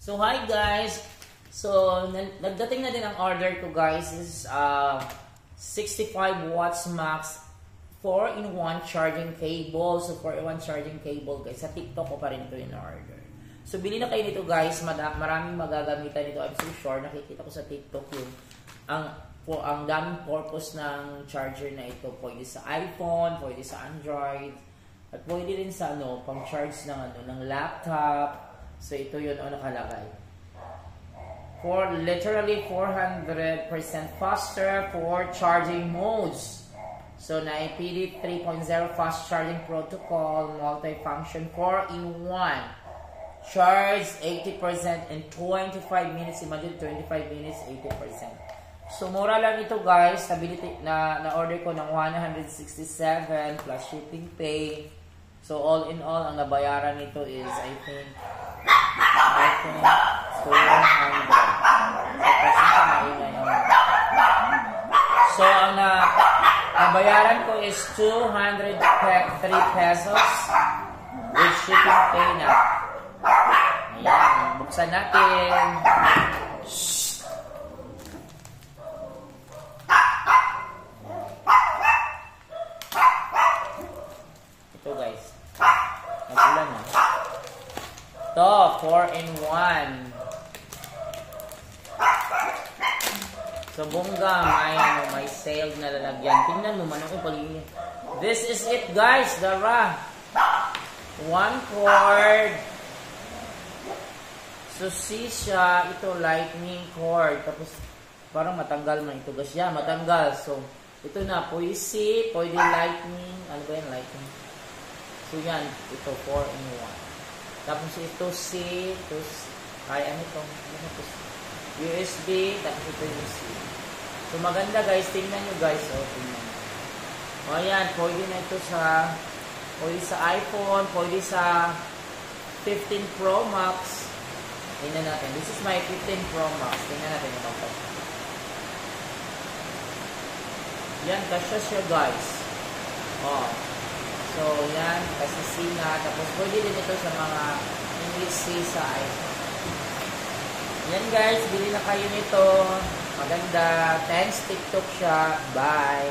So hi guys. So nagdating na din ang order ko guys. This is 65 watts max 4-in-1 charging cable. So 4-in-1 charging cable guys. Sa TikTok ko pa rin ito in order. So bili na kayo nito guys. Maraming magagamitan nito. I'm so sure nakikita ko sa TikTok yung ang daming purpose ng charger na ito. Pwede sa iPhone, pwede sa Android, at pwede rin sa pang charge ng laptop. So ito yun nakalagay. Literally 400% faster for charging modes. So na-PD 3.0 fast charging protocol, multi-function 4-in-1. Charge 80% in 25 minutes. Imagine 25 minutes, 80%. So mura lang ito guys. Stability na-order ko ng 167 plus shipping pay. So all in all, ang nabayaran nito is I think 200. So ang nabayaran ko is 203 pesos with shipping pay na. Ayan, buksan natin. Ito guys. Nagulan na. Ito, 4-in-1. So, bongga, may sale na lalagyan. Tingnan mo man ako paligid. This is it guys, Dara. 1 cord. So, siya, ito lightning cord. Tapos, parang matanggal man ito guys. Yeah, matanggal. So, ito na, pwede C, pwede lightning. Ano ba yan, lightning? So, yan, ito, 4-in-1. Tapos, ito C, ito, ano ito? USB, tapos ito yung C. So, maganda guys. Tingnan nyo guys. Tingnan nyo. Ayan, pwede na ito pwede sa iPhone, pwede sa 15 Pro Max. Tingnan natin. This is my 15 Pro Max. Tingnan natin yung magkasya. Yan, kasya siya guys. So, yan. Kasi C na. Tapos, pwede din ito sa mga English C sa iPhone. Yan guys, bili na kayo nito. Maganda. Thanks TikTok Shop. Bye.